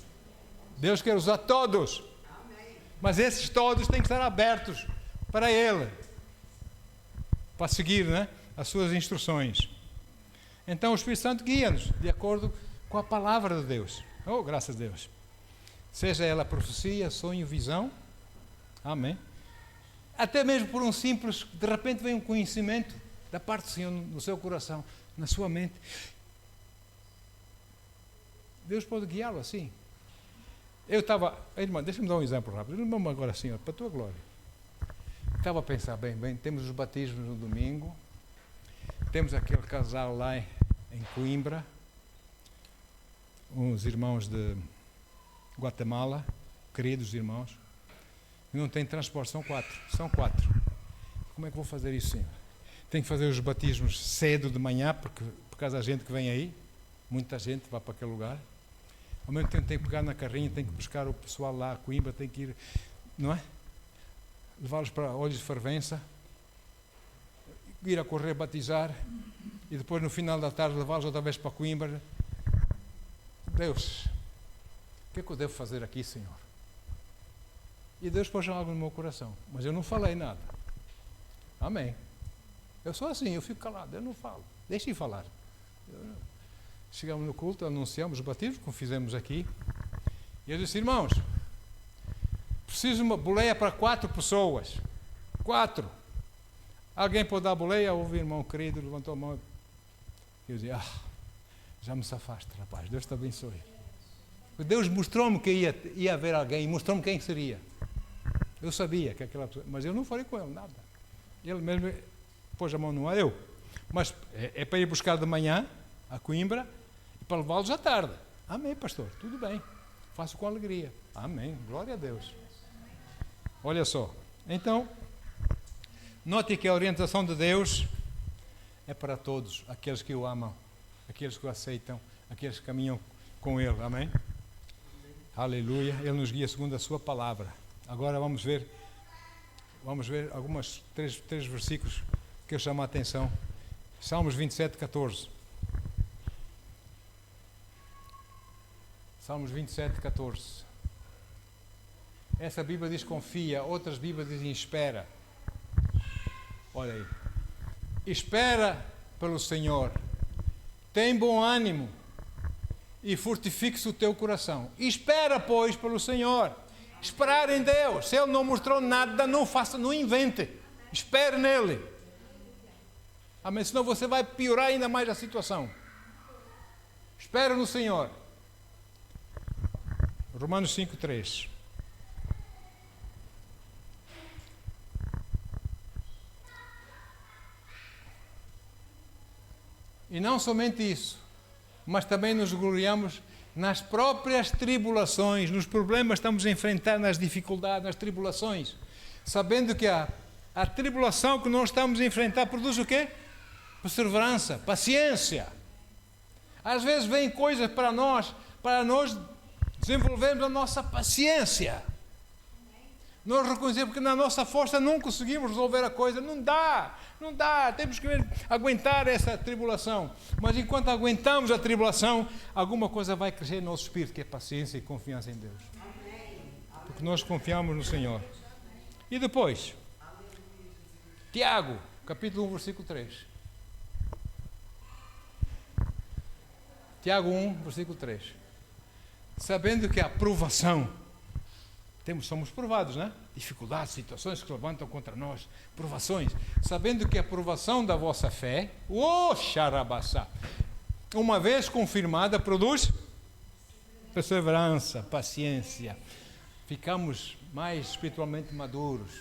Deus quer usar todos, mas esses todos têm que estar abertos para Ele, para seguir, né, as suas instruções. Então o Espírito Santo guia-nos de acordo com a palavra de Deus. Oh, graças a Deus. Seja ela profecia, sonho, visão. Amém. Até mesmo por um simples, de repente vem um conhecimento da parte do Senhor no seu coração, na sua mente. Deus pode guiá-lo assim. Eu estava, irmã, deixa-me dar um exemplo rápido. Vamos agora assim, para a tua glória. Estava a pensar, bem, temos os batismos no domingo. Temos aquele casal lá em Coimbra, uns irmãos de Guatemala, queridos irmãos, não tem transporte, são quatro. Como é que vou fazer isso, Senhor? Tenho que fazer os batismos cedo de manhã, por causa da gente que vem aí, muita gente vai para aquele lugar. Ao mesmo tempo tenho que pegar na carrinha, tenho que buscar o pessoal lá a Coimbra, tenho que ir, não é? Levá-los para Olhos de Fervença, ir a correr, batizar, e depois no final da tarde levá-los outra vez para Coimbra. Deus, o que é que eu devo fazer aqui, Senhor? E Deus pôs algo no meu coração, mas eu não falei nada. Amém. Eu sou assim, eu fico calado, eu não falo. Deixem falar. Chegamos no culto, anunciamos o batismo, como fizemos aqui. E eu disse, irmãos, preciso de uma boleia para 4 pessoas. 4. Alguém pode dar boleia? Houve um irmão querido, levantou a mão. Eu dizia, já me safaste, rapaz, Deus te abençoe. Deus mostrou-me que ia haver alguém, e mostrou-me quem seria. Eu sabia que aquela pessoa, mas eu não falei com ele nada. Ele mesmo pôs a mão no ar, eu. Mas é para ir buscar de manhã a Coimbra e para levá-los à tarde. Amém, pastor, tudo bem. Faço com alegria. Amém, glória a Deus. Olha só, então, note que a orientação de Deus é para todos, aqueles que o amam, aqueles que o aceitam, aqueles que caminham com Ele. Amém? Aleluia. Ele nos guia segundo a sua palavra. Agora vamos ver algumas três versículos que eu chamo a atenção. Salmos 27, 14. Salmos 27, 14. Essa Bíblia diz confia, outras Bíblias dizem espera. Olha aí. Espera pelo Senhor. Tem bom ânimo e fortifique-se o teu coração. Espera, pois, pelo Senhor. Esperar em Deus. Se Ele não mostrou nada, não faça, não invente. Espere nele. Amém? Senão você vai piorar ainda mais a situação. Espera no Senhor. Romanos 5, 3. E não somente isso, mas também nos gloriamos nas próprias tribulações, nos problemas que estamos a enfrentar, nas dificuldades, nas tribulações, sabendo que a tribulação que nós estamos a enfrentar produz o quê? Perseverança, paciência. Às vezes vem coisas para nós desenvolvermos a nossa paciência. Nós reconhecemos que na nossa força não conseguimos resolver a coisa, não dá, temos que aguentar essa tribulação. Mas enquanto aguentamos a tribulação, alguma coisa vai crescer no nosso espírito, que é paciência e confiança em Deus. Porque nós confiamos no Senhor. E depois, Tiago, capítulo 1, versículo 3. Tiago 1, versículo 3. Sabendo que a provação, somos provados, né? Dificuldades, situações que se levantam contra nós, provações. Sabendo que a provação da vossa fé, xarabaçá, uma vez confirmada, produz perseverança, paciência. Ficamos mais espiritualmente maduros.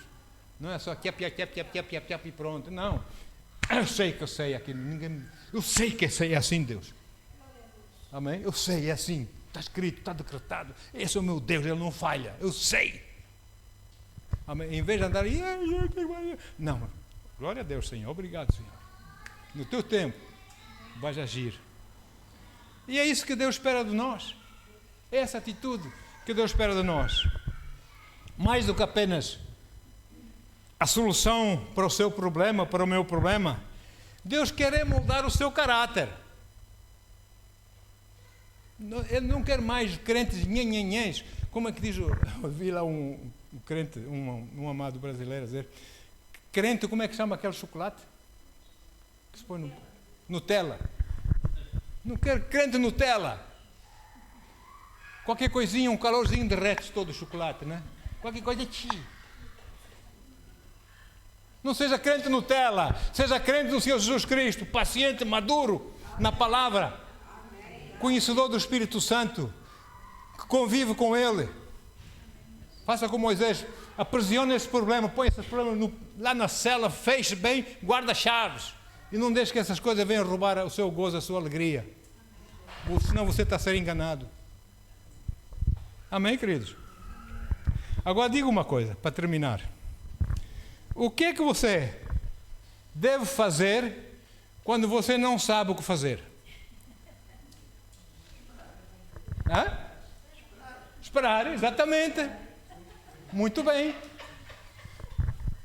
Não é só e pronto. Não. Eu sei aquilo. Eu sei que é assim, Deus. Amém? Eu sei, é assim. Está escrito, está decretado. Esse é o meu Deus, Ele não falha. Eu sei. Amém? Em vez de andar aí, não. Glória a Deus, Senhor. Obrigado, Senhor. No teu tempo, vais agir. E é isso que Deus espera de nós. É essa atitude que Deus espera de nós. Mais do que apenas a solução para o seu problema, para o meu problema. Deus quer moldar o seu caráter. Ele não quer mais crentes nhenhenhens. Como é que diz? Eu vi lá um crente, um amado brasileiro dizer: crente, como é que chama aquele chocolate? Que se põe no Nutella. Não quero crente Nutella. Qualquer coisinha, um calorzinho derrete todo o chocolate, né? Qualquer coisa, Não seja crente Nutella, seja crente no Senhor Jesus Cristo, paciente, maduro na palavra, conhecedor do Espírito Santo, que convive com Ele. Faça como Moisés, aprisione esse problema, põe esse problema lá na cela, feche bem, guarda chaves. E não deixe que essas coisas venham roubar o seu gozo, a sua alegria. Senão você está a ser enganado. Amém, queridos? Agora diga uma coisa, para terminar. O que é que você deve fazer quando você não sabe o que fazer? Esperar, exatamente. Muito bem.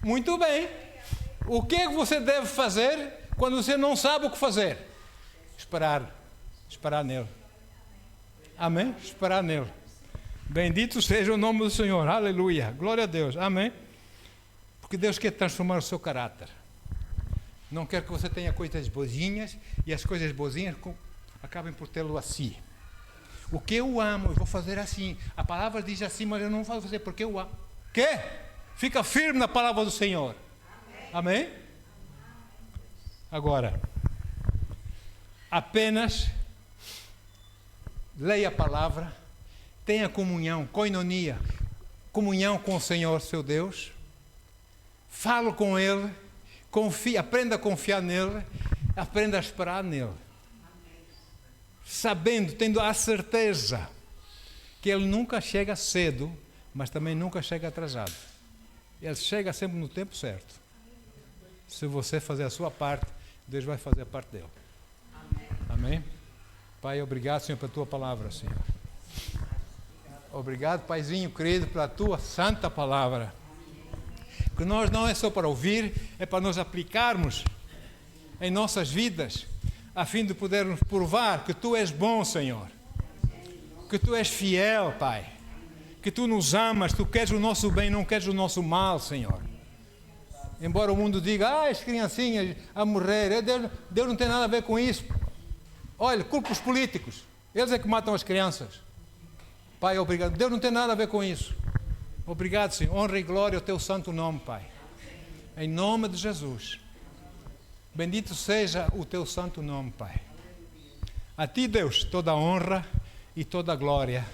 Muito bem. O que é que você deve fazer quando você não sabe o que fazer? Esperar. Esperar nele. Amém? Esperar nele. Bendito seja o nome do Senhor. Aleluia. Glória a Deus. Amém? Porque Deus quer transformar o seu caráter. Não quer que você tenha coisas bozinhas e as coisas bozinhas acabem por tê-lo assim. O que eu amo, eu vou fazer assim. A palavra diz assim, mas eu não vou fazer porque eu amo. Quê? Fica firme na palavra do Senhor. Amém? Agora, apenas leia a palavra, tenha comunhão, koinonia, comunhão com o Senhor, seu Deus. Fale com Ele, confie, aprenda a confiar nele, aprenda a esperar nele. Sabendo, tendo a certeza que Ele nunca chega cedo, mas também nunca chega atrasado. Ele chega sempre no tempo certo. Se você fazer a sua parte, Deus vai fazer a parte dele. Amém? Pai, obrigado, Senhor, pela Tua palavra, Senhor. Obrigado, Paizinho querido, pela Tua santa palavra. Que nós não é só para ouvir, é para nós aplicarmos em nossas vidas, a fim de podermos provar que Tu és bom, Senhor. Que Tu és fiel, Pai. Que Tu nos amas, Tu queres o nosso bem, não queres o nosso mal, Senhor. Embora o mundo diga, as criancinhas a morrer, Deus não tem nada a ver com isso. Olha, culpa os políticos, eles é que matam as crianças. Pai, obrigado. Deus não tem nada a ver com isso. Obrigado, Senhor. Honra e glória ao Teu santo nome, Pai. Em nome de Jesus. Bendito seja o Teu santo nome, Pai. A Ti, Deus, toda a honra e toda a glória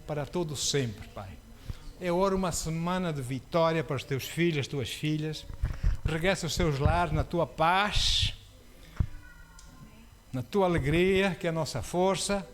para todo sempre, Pai. Eu oro uma semana de vitória para os Teus filhos, as Tuas filhas. Regressa os seus lares na Tua paz, na Tua alegria, que é a nossa força.